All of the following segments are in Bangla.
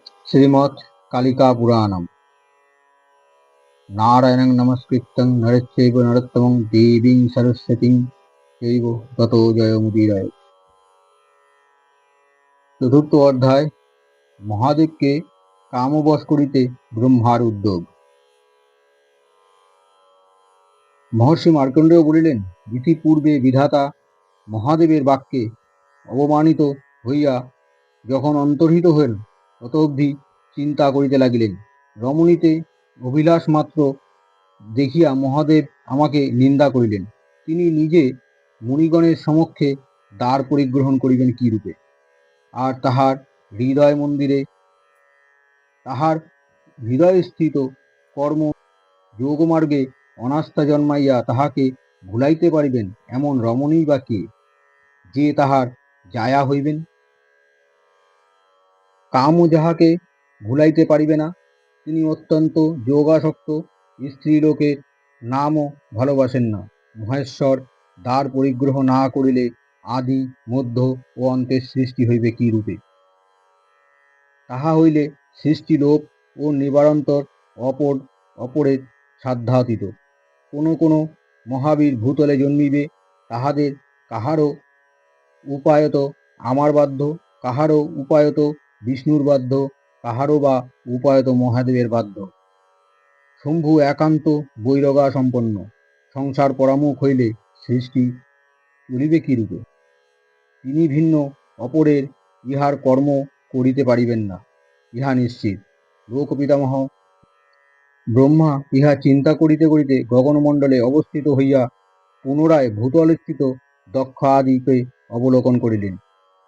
श्रीमद् कालिका पुराणम् नारायणं नमस्कृत्यं नरश्चैव नरोत्तमं देवीं सरस्वतीं चैव ततो जयमुदीरये। चतुर्थ অধ্যায় মহাদেবকে কামবশ করিতে ব্রহ্মার উদ্যোগ। মহর্ষি মার্কণ্ডেয় বলিলেন, ইতিপূর্বে বিধাতা মহাদেবের বাক্যে অবমানিত হইয়া যখন অন্তর্হিত হইল, তত অবধি চিন্তা করিতে লাগিলেন। রমণীতে অভিলাষ মাত্র দেখিয়া মহাদেব আমাকে নিন্দা করিলেন। তিনি নিজে মুনিগণের সমক্ষে দ্বার পরিগ্রহণ করিবেন কি রূপে? আর তাহার হৃদয়স্থিত কর্ম যোগমার্গে অনাস্থা জন্মাইয়া তাহাকে ভুলাইতে পারিবেন এমন রমণী বা কে, যে তাহার জায়া হইবেন? কামও যাহাকে ভুলাইতে পারিবে না, তিনি অত্যন্ত যোগাসক্ত, স্ত্রীলোকের নামও ভালোবাসেন না। মহেশ্বর দ্বার পরিগ্রহ না করিলে আদি মধ্য ও অন্তের সৃষ্টি হইবে কি রূপে? তাহা হইলে সৃষ্টি লোপ ও নিবারন্তর অপরের সাধ্যাতীত। কোনো কোনো মহাবীর ভূতলে জন্মিবে, তাহাদের কাহারও উপায়ত আমার বাধ্য, কাহারও উপায়ত বিষ্ণুর বাধ্য, কাহারও বা উপায়ত মহাদেবের বাধ্য। শম্ভু একান্ত বৈরগা সম্পন্ন, সংসার পরামুখ হইলে সৃষ্টি চলিবে কি রূপে? তিনি ভিন্ন অপরের ইহার কর্ম করিতে পারিবেন না, ইহা নিশ্চিত। লোক পিতামহ ব্রহ্মা ইহা চিন্তা করিতে করিতে গগনমণ্ডলে অবস্থিত হইয়া পুনরায় ভূতলস্থিত দক্ষ আদিকে অবলোকন করিলেন।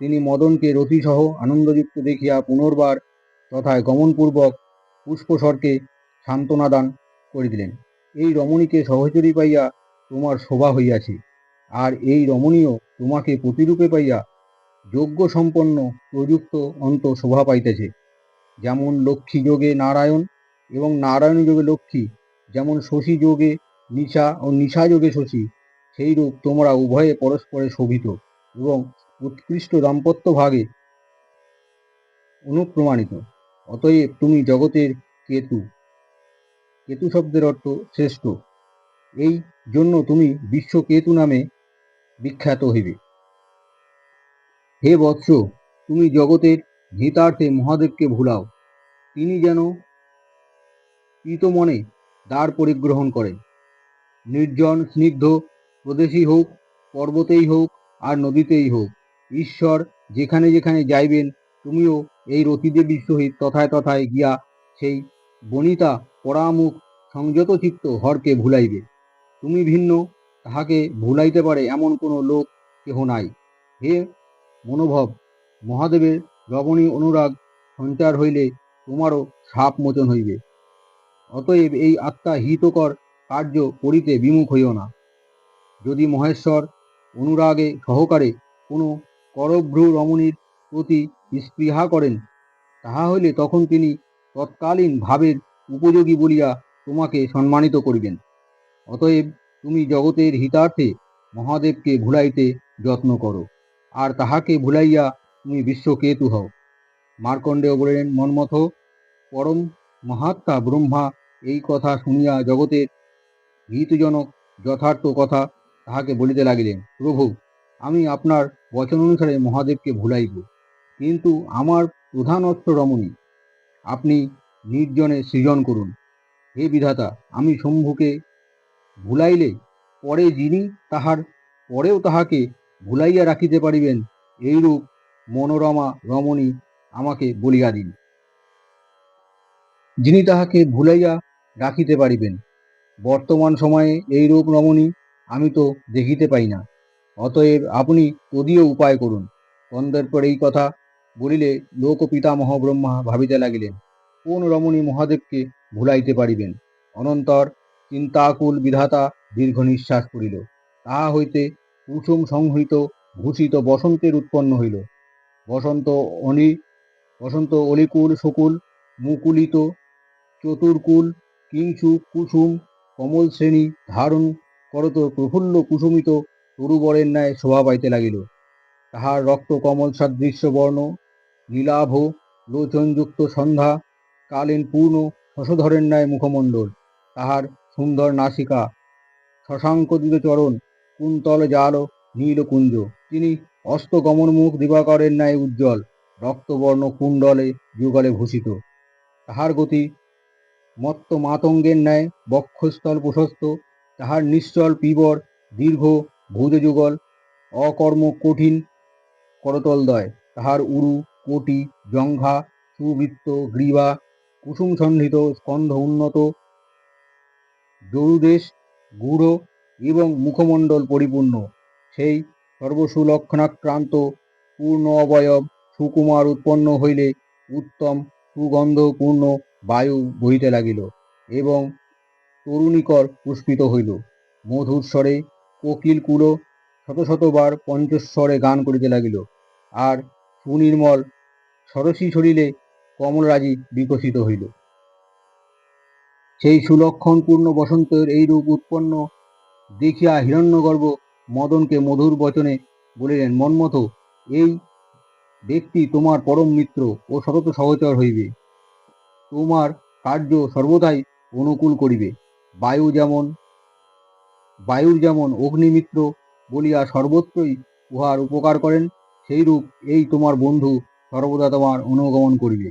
তিনি মদনকে রতিসহ আনন্দযুক্ত দেখিয়া পুনর্বার তথায় গমনপূর্বক পুষ্পসরকে সান্ত্বনা দান করিলেন। এই রমণীকে সহচরী পাইয়া তোমার শোভা হইয়াছে, আর এই রমণীও তোমাকে প্রতিরূপে পাইয়া যোগ্য সম্পন্ন প্রযুক্ত অন্ত শোভা পাইতেছে। যেমন লক্ষ্মী যোগে নারায়ণ এবং নারায়ণ যোগে লক্ষ্মী, যেমন শশী যোগে নিশা ও নিশা যোগে শশী, সেইরূপ তোমরা উভয়ে পরস্পরে শোভিত এবং উৎকৃষ্ট দাম্পত্য ভাগে অনুপ্রমাণিত। অতএব তুমি জগতের কেতু। কেতু শব্দের অর্থ শ্রেষ্ঠ। এই জন্য তুমি বিশ্বকেতু নামে বিখ্যাত হইবে। হে বৎস, তুমি জগতের হিতার্থে মহাদেবকে ভুলাও। তিনি যেন প্রীতমনে দ্বার পরিগ্রহণ করেন। নির্জন স্নিগ্ধ প্রদেশেই হোক, পর্বতেই হোক, আর নদীতেই হোক, ঈশ্বর যেখানে যেখানে যাইবেন, তুমিও এই রতিদেবীর সহিত তথায় তথায় গিয়া সেই বনিতা পরামুখ সংযত চিত্ত হরকে ভুলাইবে। তুমি ভিন্ন, তাহাকে ভুলাইতে পারে এমন কোনো লোক কেহ নাই। হে মনোভব, মহাদেবের রমণী অনুরাগ সঞ্চার হইলে তোমারও সাপ মোচন হইবে। অতএব এই আত্মা হিতকর কার্য করিতে বিমুখ হইও না। যদি মহেশ্বর অনুরাগে সহকারে কোনো করভ্রু রমণীর প্রতি স্পৃহা করেন, তাহা হইলে তখন তিনি তৎকালীন ভাবের উপযোগী বলিয়া তোমাকে সম্মানিত করিবেন। অতএব তুমি জগতের হিতার্থে মহাদেবকে ভুলাইতে যত্ন করো, আর তাহাকে ভুলাইয়া তুমি বিশ্বকেতু হও। মার্কণ্ডেয় বলিলেন, মন্মথ, পরম মহাত্মা ব্রহ্মা এই কথা শুনিয়া জগতের হিতজনক যথার্থ কথা তাহাকে বলিতে লাগিলেন। প্রভু, আমি আপনার বচন অনুসারে মহাদেবকে ভুলাইব, কিন্তু আমার প্রধান অস্ত্র রমণী, আপনি নির্জনে সৃজন করুন। হে বিধাতা, আমি শম্ভুকে ভুলাইলে পরে যিনি তাহার পরেও তাহাকে ভুলাইয়া রাখিতে পারিবেন, এইরূপ মনোরমা রমণী আমাকে বলিয়া দিন। যিনি তাহাকে ভুলাইয়া রাখিতে পারিবেন, বর্তমান সময়ে এইরূপ রমণী আমি তো দেখিতে পাই না। অতএব আপনি তদীয় উপায় করুন। কন্দর্পের এই কথা বলিলে লোক পিতামহ ব্রহ্মা ভাবিতে লাগিলেন, কোন রমণী মহাদেবকে ভুলাইতে পারিবেন। অনন্তর চিন্তাকুল বিধাতা দীর্ঘ নিঃশ্বাস করিল। তাহা হইতে কুসুম সংহৃত ভূষিত বসন্তের উৎপন্ন হইল। বসন্ত অলিকুল সকুল মুকুলিত চতুর্কুল কিংসু কুসুম কমল শ্রেণী ধারণ করত প্রফুল্ল কুসুমিত তরুবরের ন্যায় শোভা পাইতে লাগিল। তাহার রক্ত কমল সাদৃশ্য বর্ণ, নীলাভ লোচনযুক্ত সন্ধ্যা, কালীন পূর্ণ শশধরের ন্যায় মুখমণ্ডল, তাহার সুন্দর নাসিকা, শশাঙ্কোদিত চরণ, কুন্তল জাল নীলকুঞ্জ। তিনি অস্তগমন মুখ দিবাকরের ন্যায় উজ্জ্বল, রক্তবর্ণ কুণ্ডলে যুগলে ভূষিত। তাহার গতি মত্ত মাতঙ্গের ন্যায়, বক্ষস্থল প্রশস্ত, তাহার নিশ্চল পিবর দীর্ঘ ভুজযুগল, অকর্ম কঠিন করতলদ্বয়, তাহার উরু কোটি জঙ্ঘা সুবৃত্ত গ্রীবা, কুসুম সন্ধিত স্কন্ধ উন্নত, জরুদেশ গূঢ় এবং মুখমণ্ডল পরিপূর্ণ। সেই সর্বসুলক্ষণাক্রান্ত পূর্ণ অবয়ব সুকুমার উৎপন্ন হইলে উত্তম সুগন্ধপূর্ণ বায়ু বহিতে লাগিল এবং তরুণীকর পুষ্পিত হইল। মধুর স্বরে কোকিলকুল শত শতবার পঞ্চস্বরে গান করিতে লাগিল, আর সুনির্মল সরসী শরীরে কমলরাজি বিকশিত হইল। সেই সুলক্ষণপূর্ণ বসন্তের এই রূপ উৎপন্ন দেখিয়া হিরণ্যগর্ভ মদনকে মধুর বচনে বলিলেন, মন্মথ, এই ব্যক্তি তোমার পরম মিত্র ও সতত সহচর হইবে, তোমার কার্য সর্বদাই অনুকূল করিবে। বায়ুর যেমন অগ্নিমিত্র বলিয়া সর্বত্রই উহার উপকার করেন, সেইরূপ এই তোমার বন্ধু সর্বদা তোমার অনুগমন করিবে।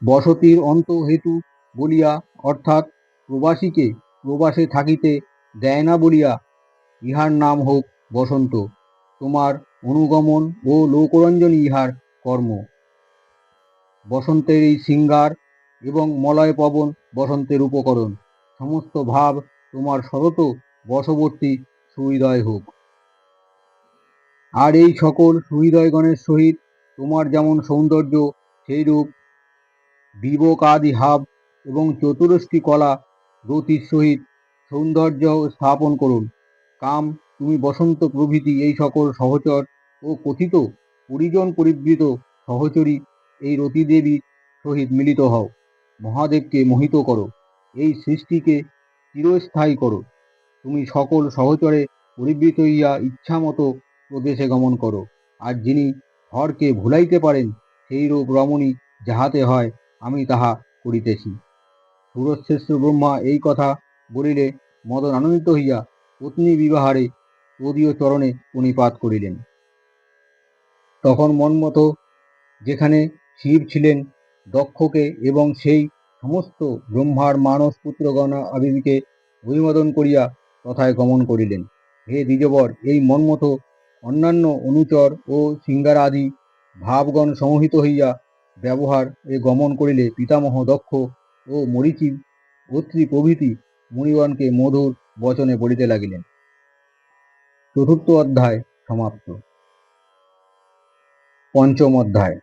বসতির অন্ত হেতু বলিয়া, অর্থাৎ প্রবাসীকে প্রবাসে থাকিতে দেয় না বলিয়া ইহার নাম হোক বসন্ত। তোমার অনুগমন ও লোকরঞ্জনই ইহার কর্ম। বসন্তের এই শৃঙ্গার এবং মলয় পবন বসন্তের উপকরণ। সমস্ত ভাব তোমার সতত বশবর্তী সুহৃদয় হোক। আর এই সকল সুহৃদয়গণের সহিত তোমার যেমন সৌন্দর্য, সেইরূপ বিবেকাদি ভাব এবং চতুরষ্টি কলা রতির সহিত সৌন্দর্য স্থাপন করুন। কাম, তুমি বসন্ত প্রভৃতি এই সকল সহচর ও কথিত পরিজন পরিবৃত সহচরী এই রতিদেবীর সহিত মিলিত হও। মহাদেবকে মোহিত করো, এই সৃষ্টিকে চিরস্থায়ী করো। তুমি সকল সহচরে পরিবৃত হইয়া ইচ্ছামতো প্রদেশে গমন করো। আর যিনি হরকে ভুলাইতে পারেন, সেইরূপ রমণী যাহাতে হয় আমি তাহা করিতেছি। সুরশ্রেষ্ঠ ব্রহ্মা এই কথা বলিলে মদন আনন্দিত হইয়া পত্নী বিবাহারে তদীয় চরণে প্রণিপাত করিলেন। তখন মন্মথ যেখানে শিব ছিলেন, দক্ষকে এবং সেই সমস্ত ব্রহ্মার মানস পুত্রগণ আবিবিকে অভিবাদন করিয়া তথায় গমন করিলেন। হে দ্বিজবর, এই মন্মথ অন্যান্য অনুচর ও শৃঙ্গারাদি ভাবগণ সমোহিত হইয়া ব্যবহার এ গমন করিলে পিতামহ দক্ষ ও মরীচি অত্রি প্রভৃতি মুনিগণকে মধুর বচনে বলিতে লাগিলেন। চতুর্থ অধ্যায় সমাপ্ত। পঞ্চম অধ্যায়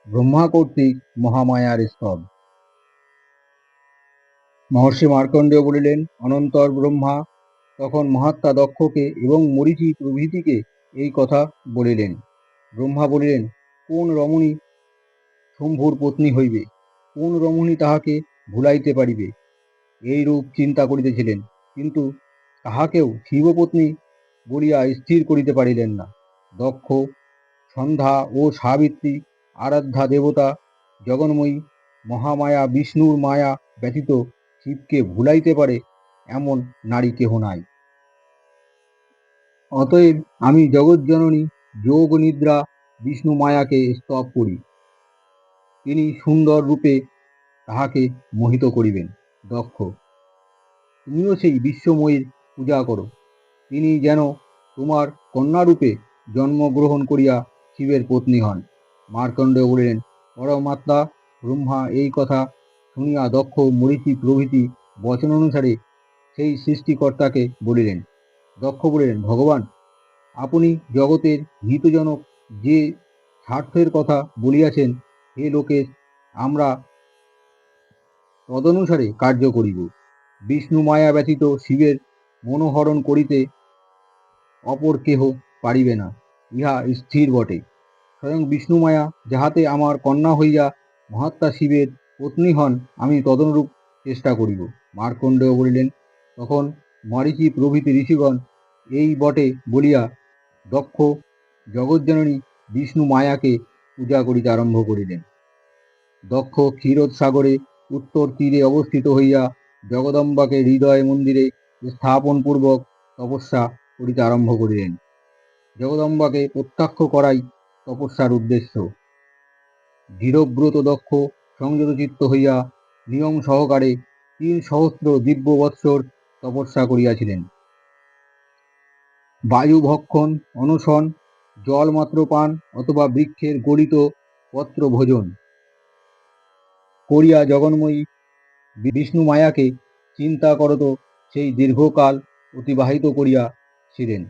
ব্রহ্মা কর্তৃক মহামায়ার স্তব। মহর্ষি মার্কণ্ডেয় বলিলেন, অনন্তর ব্রহ্মা তখন মহাত্মা দক্ষকে এবং মরীচি প্রভৃতিকে এই কথা বলিলেন। ব্রহ্মা বলিলেন, কোন রমণী শম্ভুর পত্নী হইবে, কোন রমণী তাহাকে ভুলাইতে পারিবে, এই রূপ চিন্তা করিতেছিলেন, কিন্তু তাহাকেও শিবপত্নী বলিয়া স্থির করিতে পারিলেন না। দক্ষ সন্ধ্যা ও সাবিত্রী আরাধ্যা দেবতা জগন্ময়ী মহামায়া বিষ্ণুর মায়া ব্যতীত শিবকে ভুলাইতে পারে এমন নারী কেহ নাই। অতএব আমি জগজ্জননী যোগ নিদ্রা বিষ্ণু মায়াকে স্তব করি, তিনি সুন্দর রূপে তাহাকে মোহিত করিবেন। দক্ষ, তুমিও সেই বিশ্বময়ীর পূজা করো, তিনি যেন তোমার কন্যারূপে জন্মগ্রহণ করিয়া শিবের পত্নী হন। মার্কণ্ডেয় বলিলেন, পরমাত্মা ব্রহ্মা এই কথা শুনিয়া দক্ষ মরীচি প্রভৃতি বচন অনুসারে সেই সৃষ্টিকর্তাকে বলিলেন। দক্ষ বলিলেন, ভগবান, আপনি জগতের হিতজনক যে স্বার্থের কথা বলিয়াছেন, হে লোকেশ, আমরা তদনুসারে কার্য করিব। বিষ্ণু মায়া ব্যতীত শিবের মনোহরণ করিতে অপর কেহ পারিবে না, ইহা স্থির বটে। স্বয়ং বিষ্ণু মায়া যাহাতে আমার কন্যা হইয়া মহাত্মা শিবের পত্নী হন, আমি তদনুরূপ চেষ্টা করিব। মার্কণ্ডেয় বলিলেন, তখন মরীচি প্রভৃতি ঋষিগণ এই বটে বলিয়া দক্ষ জগজ্জননী বিষ্ণু মায়াকে পূজা করিতে আরম্ভ করিলেন। দক্ষ ক্ষীরোদ সাগরে উত্তর তীরে অবস্থিত হইয়া জগদম্বাকে হৃদয় মন্দিরে স্থাপনপূর্বক তপস্যা করিতে আরম্ভ করিলেন। জগদম্বাকে প্রত্যক্ষ করাই তপস্যার উদ্দেশ্য। দৃঢ়ব্রত দক্ষ সংযতচিত্ত হইয়া নিয়ম সহকারে ৩ সহস্র দিব্য বৎসর তপস্যা করিয়াছিলেন। বায়ু ভক্ষণ, অনশন, জলমাত্র পান অথবা বৃক্ষের গলিত পত্র ভোজন করিয়া জগন্ময়ী বিষ্ণু মায়াকে চিন্তা করত সেই দীর্ঘকাল অতিবাহিত করিয়াছিলেন।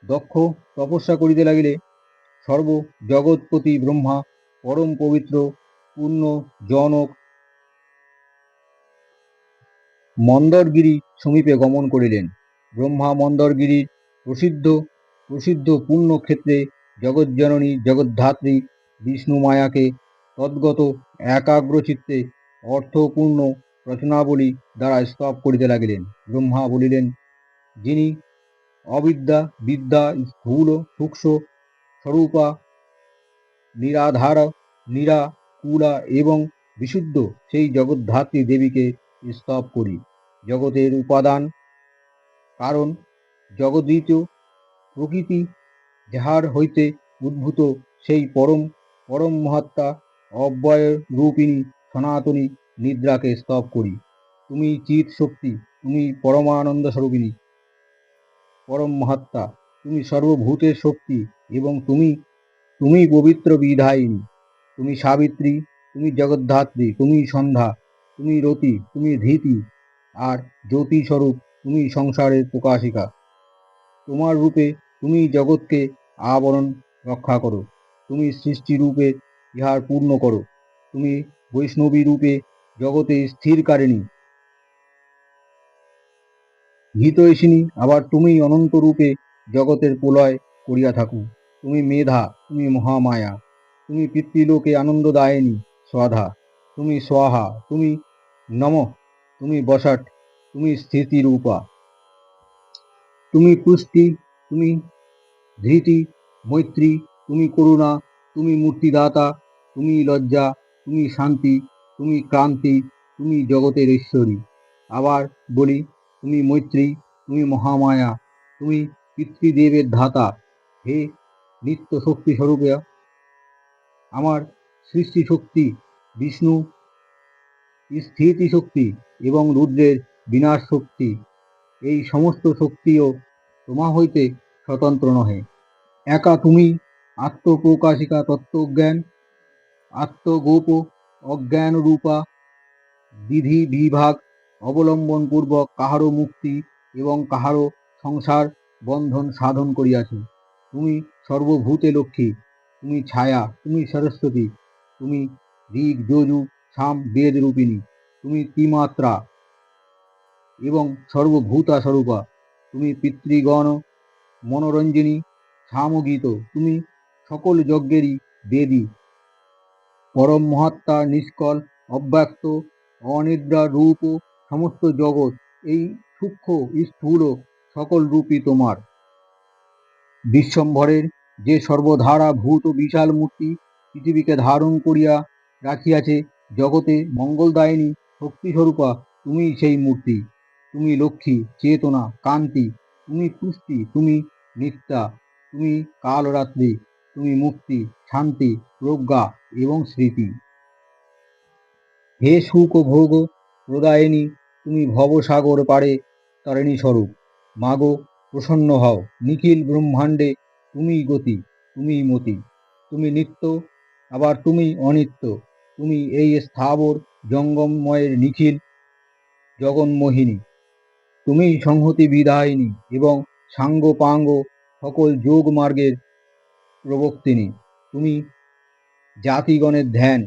দক্ষ তপস্যা করিতে লাগিলে সর্ব জগৎপতি ব্রহ্মা পরম পবিত্র পূর্ণ জনক মন্দরগিরি সমীপে গমন করিলেন। ব্রহ্মা মন্দরগিরির প্রসিদ্ধ প্রসিদ্ধ পুণ্যক্ষেত্রে জগজ্জননী জগদ্ধাত্রী বিষ্ণু মায়াকে তদ্গত একাগ্রচিত্তে অর্থপূর্ণ রচনাবলী দ্বারা স্তব করিতে লাগিলেন। ব্রহ্মা বলিলেন, যিনি অবিদ্যা বিদ্যা স্থূল সূক্ষ্ম স্বরূপা নিরাধার নিরাকুলা এবং বিশুদ্ধ সেই জগদ্ধাত্রী দেবীকে স্তব করি। জগতের উপাদান কারণ জগদীচ প্রকৃতি যাহার হইতে উদ্ভূত সেই পরম পরম মহাত্মা অব্যয় রূপিণী সনাতনী নিদ্রাকে স্তব করি। তুমি চিৎ শক্তি, তুমি পরমানন্দ স্বরূপিণী, পরম মহাত্মা, তুমি সর্বভূতের শক্তি এবং তুমি পবিত্র বিধায়িনী, তুমি সাবিত্রী, তুমি জগদ্ধাত্রী, তুমি সন্ধ্যা, তুমি রতি, তুমি ধৃতি আর জ্যোতি স্বরূপ, তুমি সংসারের প্রকাশিকা। তোমার রূপে তুমি জগৎকে আবরণ রক্ষা করো, তুমি সৃষ্টি রূপে ইহার পূর্ণ করো, তুমি বৈষ্ণবী রূপে জগতে স্থিরকারিণী হিতৈষিণী, আবার তুমি অনন্ত রূপে জগতের প্রলয় করিয়া থাকো। তুমি মেধা, তুমি মহামায়া, তুমি পিতৃলোকে আনন্দদায়িনী স্বাধা, তুমি স্বাহা, তুমি নমঃ, তুমি বষট, তুমি স্থিতিরূপা, তুমি পুষ্টি, তুমি ধৃতি, মৈত্রী, তুমি করুণা, তুমি মূর্তিদাতা, তুমি লজ্জা, তুমি শান্তি, তুমি ক্রান্তি, তুমি জগতের ঈশ্বরী। আবার বলি, তুমি মৈত্রী, তুমি মহামায়া, তুমি পিতৃদেবের ধাতা। হে নিত্য শক্তি স্বরূপে আমার সৃষ্টি শক্তি, বিষ্ণু স্থিতি শক্তি এবং রুদ্রের বিনাশ শক্তি, এই সমস্ত শক্তিও তোমা হইতে স্বতন্ত্র নহে। একা তুমি আত্মপ্রকাশিকা তত্ত্বজ্ঞান, আত্মগোপ অজ্ঞান রূপা বিধি বিভাগ অবলম্বন পূর্বক কাহারও মুক্তি এবং কাহারও সংসার বন্ধন সাধন করিয়াছ। তুমি সর্বভূতে লক্ষ্মী, তুমি ছায়া, তুমি সরস্বতী, তুমি ঋগ যজু সাম বেদ রূপিণী, তুমি ত্রিমাত্রা এবং সর্বভূতা স্বরূপা, তুমি পিতৃগণ মনোরঞ্জিনী সামগীত, তুমি সকল যজ্ঞেরই দেবী, পরম মহাত্মা নিষ্কল অব্যক্ত অনিদ্রা রূপ সমস্ত জগৎ এই সূক্ষ্ম স্থূল সকল রূপই তোমার। বিশ্বম্ভরের যে সর্বধারা ভূত বিশাল মূর্তি পৃথিবীকে ধারণ করিয়া রাখিয়াছে, জগতে মঙ্গলদায়িনী শক্তিস্বরূপা তুমি সেই মূর্তি। তুমি লক্ষ্মী, চেতনা, কান্তি, তুমি পুষ্টি, তুমি নিত্যা, তুমি কালরাত্রি, তুমি মুক্তি, শান্তি, প্রজ্ঞা এবং স্মৃতি। হে সুখ ও ভোগ প্রদায়িনী, তুমি ভবসাগর পারে তারিণী স্বরূপ। মাগো প্রসন্ন হও, নিখিল ব্রহ্মাণ্ডে তুমি গতি, তুমি মতি, তুমি নিত্য, আবার তুমি অনিত্য, তুমি এই স্থাবর জঙ্গমময়ের নিখিল জগন্মোহিনী, তুমি সংহতি বিধায়িনী এবং সাঙ্গ পাঙ্গ সকল যোগ মার্গের প্রবর্তিনী। তুমি জাতিগণের ধ্যান,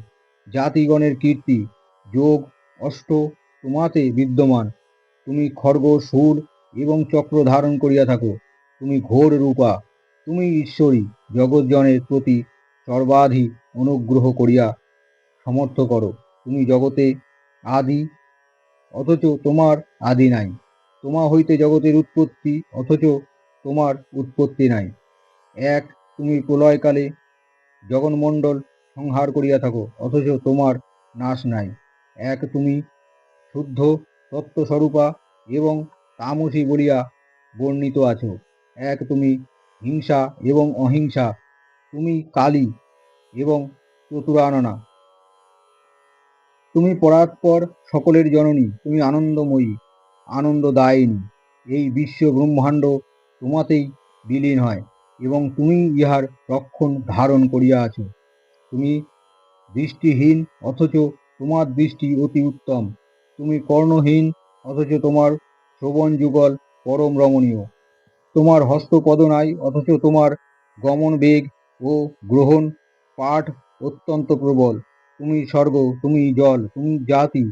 জাতিগণের কীর্তি, যোগ অষ্ট তোমাতে বিদ্যমান। তুমি খড়গ শূল এবং চক্র ধারণ করিয়া থাকো, তুমি ঘোর রূপা, তুমি ঈশ্বরী, জগৎজনের প্রতি সর্বাধি অনুগ্রহ করিয়া সমর্থ করো। তুমি জগতে আদি, অথচ তোমার আদি নাই, তোমা হইতে জগতের উৎপত্তি, অথচ তোমার উৎপত্তি নাই। এক, তুমি প্রলয়কালে জগন্মণ্ডল সংহার করিয়া থাকো, অথচ তোমার নাশ নাই। এক তুমি শুদ্ধ তত্ত্বস্বরূপা এবং তামসী বলিয়া বর্ণিত আছো। এক তুমি হিংসা এবং অহিংসা, তুমি কালী এবং চতুরাননা, তুমি পরাৎপর সকলের জননী, তুমি আনন্দময়ী, আনন্দদায়িনী। এই বিশ্ব ব্রহ্মাণ্ড তোমাতেই বিলীন হয় এবং তুমি ইহার রক্ষণ ধারণ করিয়া আছো। তুমি দৃষ্টিহীন, অথচ তোমার দৃষ্টি অতি উত্তম। তুমি কর্ণহীন, অথচ তোমার শ্রবণ যুগল পরম রমণীয়। তোমার হস্তপদ নাই, অথচ তোমার গমন বেগ ও গ্রহণ পাঠ অত্যন্ত প্রবল। তুমি স্বর্গ, তুমি জল, তুমি জাতি,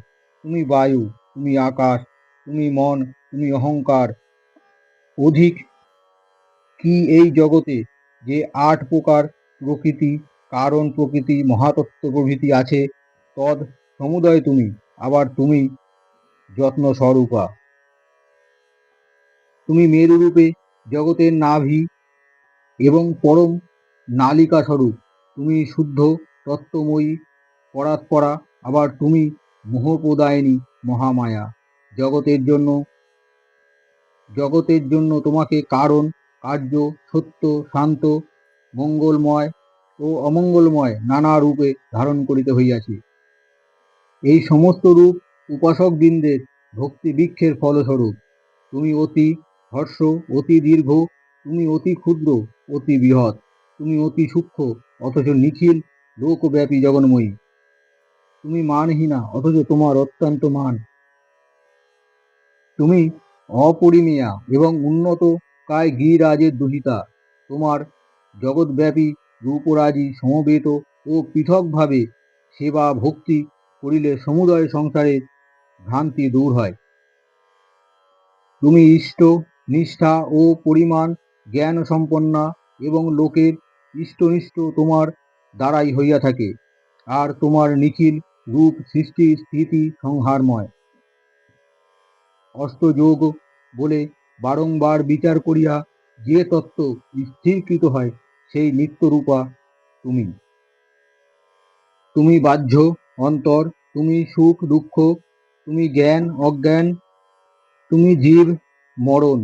তুমি বায়ু, তুমি আকাশ, তুমি মন, তুমি অহংকার। অধিক কি এই জগতে যে ৮ প্রকার প্রকৃতি, কারণ প্রকৃতি, মহাতত্ত্ব প্রভৃতি আছে, তদ সমুদয় তুমি। আবার তুমি যত্ন স্বরূপা। তুমি মেরুরূপে জগতের নাভি এবং পরম নালিকা স্বরূপ। তুমি শুদ্ধ তত্ত্বময়ী পরাৎপরা। আবার তুমি মোহপ্রদায়িনী মহামায়া। জগতের জন্য তোমাকে কারণ, কার্য, সত্য, শান্ত, মঙ্গলময় ও অমঙ্গলময় নানা রূপে ধারণ করিতে হইয়াছে। এই সমস্ত রূপ উপাসকবৃন্দের ভক্তি বৃক্ষের ফলস্বরূপ। তুমি অতি হর্ষ, অতি দীর্ঘ, তুমি অতি ক্ষুদ্র, অতি বৃহৎ, তুমি অতি সূক্ষ্ম, অথচ নিখিল লোকব্যাপী জগন্ময়ী। তুমি মানহীনা, অথচ তোমার অত্যন্ত মান। তুমি অপরিমেয়া এবং উন্নত কায় গিরিরাজের দুহিতা। তোমার জগৎব্যাপী রূপরাজি সমবেত ও পৃথকভাবে সেবা ভক্তি করিলে সমুদয় সংসারের ভ্রান্তি দূর হয়। তুমি ইষ্ট, নিষ্ঠা ও পরিমাণ জ্ঞান সম্পন্না এবং লোকের ইষ্টনিষ্ট তোমার দ্বারাই হইয়া থাকে। আর তোমার নিখিল রূপ সৃষ্টি স্থিতি সংহারময়। অষ্টযোগ বলে বারংবার বিচার করিয়া যে তত্ত্ব স্থিরকৃত হয়, সেই নিত্যরূপা তুমি। তুমি বাহ্য, অন্তর, তুমি সুখ দুঃখ, তুমি জ্ঞান অজ্ঞান, তুমি জীব মরণ,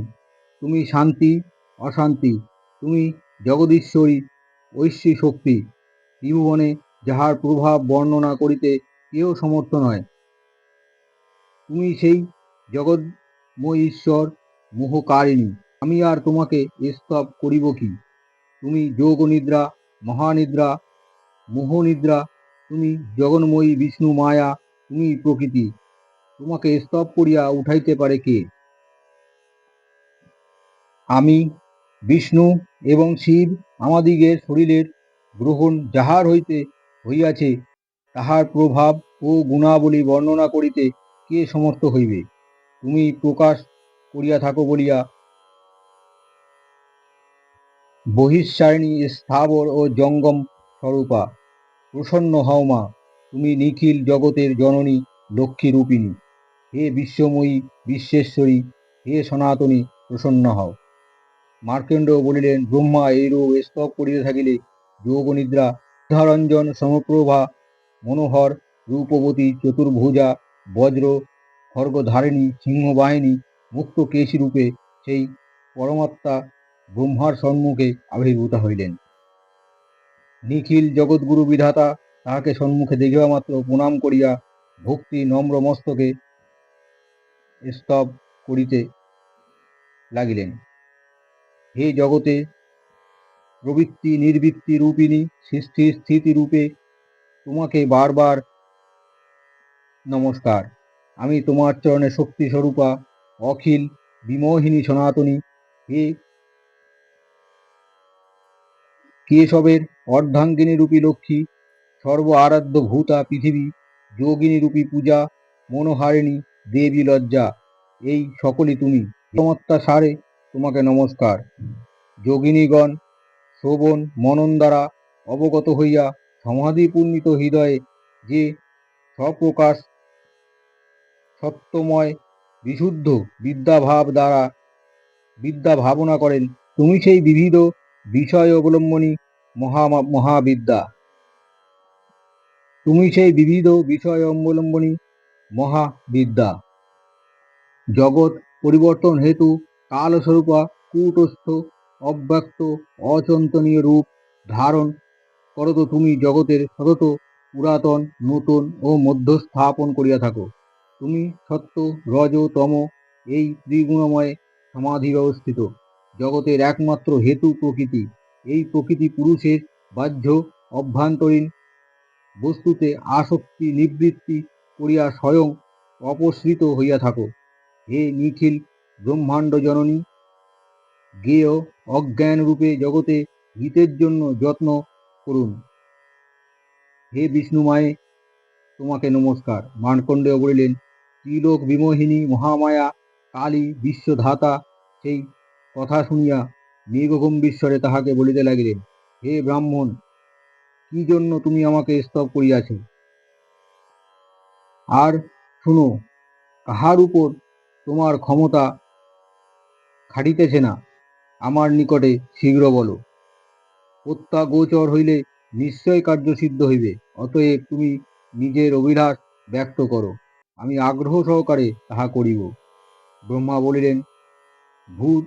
তুমি শান্তি অশান্তি, তুমি জগদীশ্বরী ঐশ্বী শক্তি। ত্রিভুবনে যাহার প্রভাব বর্ণনা করিতে কেউ সমর্থ নয়। তুমি সেই জগৎময় ঈশ্বর মোহকারিণী। আমি আর তোমাকে স্তব করিব কি? তুমি যোগনিদ্রা, মহানিদ্রা, মোহনিদ্রা, তুমি জগন্ময়ী বিষ্ণু মায়া, তুমি প্রকৃতি। তোমাকে স্তব করিয়া উঠাইতে পারে কে? আমি বিষ্ণু এবং শিব আমাদিগের শরীরের গ্রহণ যাহার হইতে হইয়াছে, তাহার প্রভাব ও গুণাবলী বর্ণনা করিতে কে সমর্থ হইবে? তুমি প্রকাশ করিয়া থাকো বলিয়া বহিঃসারিণী স্থাবর ও জঙ্গম স্বরূপা। প্রসন্ন হও মা, তুমি নিখিল জগতের জননী লক্ষ্মী রূপিণী। হে বিশ্বময়ী বিশ্বেশ্বরী, হে সনাতনী, প্রসন্ন হও। মার্কেন্ড বলিলেন, ব্রহ্মা এইরূপ স্তব করিতে থাকিলে যোগনিদ্রা ধারঞ্জন সমপ্রভা মনোহর রূপবতী চতুর্ভুজা বজ্র খর্গধারিণী সিংহবাহিনী মুক্ত কেশী রূপে সেই পরমাত্মা ব্রহ্মার সম্মুখে আবির্ভূত হইলেন। নিখিল জগৎগুরু বিধাতা তাহাকে সম্মুখে দেখিবা মাত্র প্রণাম করিয়া ভক্তি নম্র মস্তকে স্তব করিতে লাগিলেন। হে জগতে প্রবৃত্তি নির্বৃত্তি রূপিণী সৃষ্টি স্থিতি রূপে তোমাকে বারবার নমস্কার। আমি তোমার চরণে শক্তি স্বরূপা অখিল বিমোহিনী সনাতনী। হে কেশবের অর্ধাঙ্গিনী রূপী লক্ষ্মী, সর্ব আরাধ্য ভূতা পৃথিবী, যোগিনী রূপী পূজা, মনোহারিণী দেবী লজ্জা, এই সকলই তুমি। পরমাত্মা সারে তোমাকে নমস্কার। যোগিনীগণ শ্রবণ মনন দ্বারা অবগত হইয়া সমাধিপূর্ণিত হৃদয়ে যে স্বপ্রকাশ সত্যময় বিশুদ্ধ বিদ্যাভাব দ্বারা বিদ্যা ভাবনা করেন, তুমি সেই বিবিধ বিষয় অবলম্বনী মহাবিদ্যা। তুমি সেই বিবিধ বিষয় অবলম্বনী মহাবিদ্যা। জগৎ পরিবর্তন হেতু কালস্বরূপা কূটস্থ অব্যক্ত অচিন্তনীয় রূপ ধারণ করত তুমি জগতের সতত পুরাতন নূতন ও মধ্য স্থাপন করিয়া থাকো। তুমি সত্য রজ তম এই ত্রিগুণময় সমাধি ব্যবস্থিত জগতের একমাত্র হেতু প্রকৃতি। এই প্রকৃতি পুরুষের বাহ্য অভ্যন্তরীণ বস্তুতে আসক্তি নিবৃত্তি করিয়া স্বয়ং অপসৃত হইয়া থাকো। হে নিখিল ব্রহ্মাণ্ড জননী, জ্ঞেয় অজ্ঞান রূপে জগতে হিতের জন্য যত্ন করুন। হে বিষ্ণুমায়ে, তোমাকে নমস্কার। মার্কণ্ডেয় বলিলেন, ত্রিলোক বিমোহিনী মহামায়া কালী বিশ্বধাতা সেই কথা শুনিয়া মেঘগম্ভীশ্বরে তাহাকে বলিতে লাগিলেন, হে ব্রাহ্মণ, কি জন্য তুমি আমাকে স্তব করিয়াছ? আর শুনো, কাহার উপর তোমার ক্ষমতা খাটিতেছে না, আমার নিকটে শীঘ্র বলো। প্রত্যাগোচর হইলে নিশ্চয় কার্যসিদ্ধ হইবে। অতএব তুমি নিজের অভিলাষ ব্যক্ত করো, আমি আগ্রহ সহকারে তাহা করিব। ব্রহ্মা বলিলেন, ভূত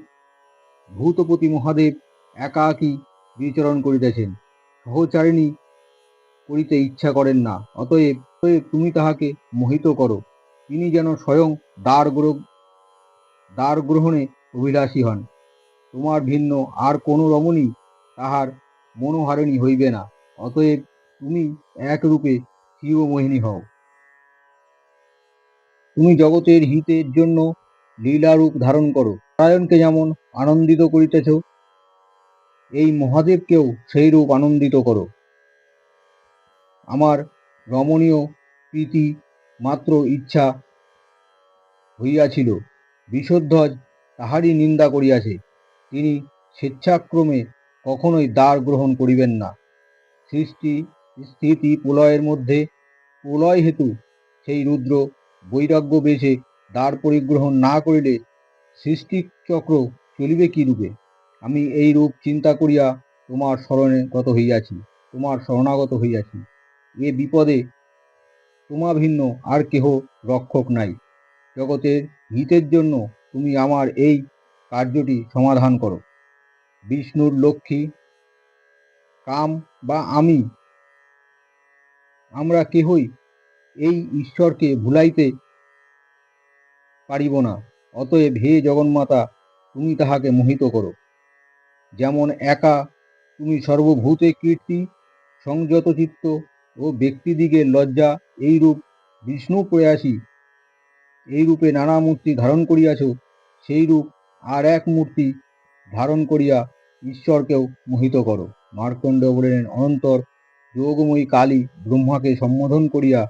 ভূতপতি মহাদেব একাকী বিচরণ করিতেছেন, সহচারিণী করিতে ইচ্ছা করেন না। অতএব তুমি তাহাকে মোহিত করো, তিনি যেন স্বয়ং দ্বার গ্রহণে অভিলাষী হন। তোমার ভিন্ন আর কোনো রমণী তাহার মনোহারিণী হইবে না। অতএব তুমি একরূপে শিবমোহিনী হও। তুমি জগতের হিতের জন্য লীলারূপ ধারণ করো। নারায়ণকে যেমন আনন্দিত করিতেছ, এই মহাদেবকেও সেই রূপ আনন্দিত করো। আমার রমণীয় প্রীতি মাত্র ইচ্ছা হইয়াছিল, বিষধ্বজ তাহারই নিন্দা করিয়াছে। তিনি স্বেচ্ছাক্রমে কখনোই দ্বার গ্রহণ করিবেন না। সৃষ্টি স্থিতি প্রলয়ের মধ্যে প্রলয় হেতু সেই রুদ্র বৈরাগ্য বেশে দ্বার পরিগ্রহণ না করিলে সৃষ্টিচক্র চলিবে কি রূপে? আমি এই রূপ চিন্তা করিয়া তোমার শরণাগত হইয়াছি। এ বিপদে তোমা ভিন্ন আর কেহ রক্ষক নাই। জগতের হিতের জন্য তুমি আমার এই কার্যটি সমাধান করো। বিষ্ণুর লক্ষ্মী কাম বা আমরা কেহই এই ঈশ্বরকে ভুলাইতে পারিব না। অতএব হে জগন্মাতা, তুমি তাহাকে মোহিত করো। যেমন একা তুমি সর্বভূতে কীর্তি সংযত চিত্ত ও ব্যক্তিদিগের লজ্জা এইরূপ বিষ্ণু প্রয়াসী এই রূপে নানা মূর্তি ধারণ করিয়াছ, সেই রূপ আর এক মূর্তি ধারণ করিয়া ঈশ্বরকেও মোহিত করো। মার্কণ্ডেয় বলিলেন, অনন্তর যোগময়ী কালী ব্রহ্মাকে সম্বোধন করিয়া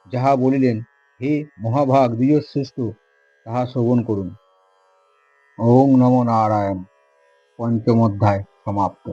যাহা বলিলেন, হে মহাভাগ দ্বিজশ্রেষ্ঠ, তাহা শ্রবণ করুন। ওং নমো নারায়ণ। পঞ্চম অধ্যায় সমাপ্ত।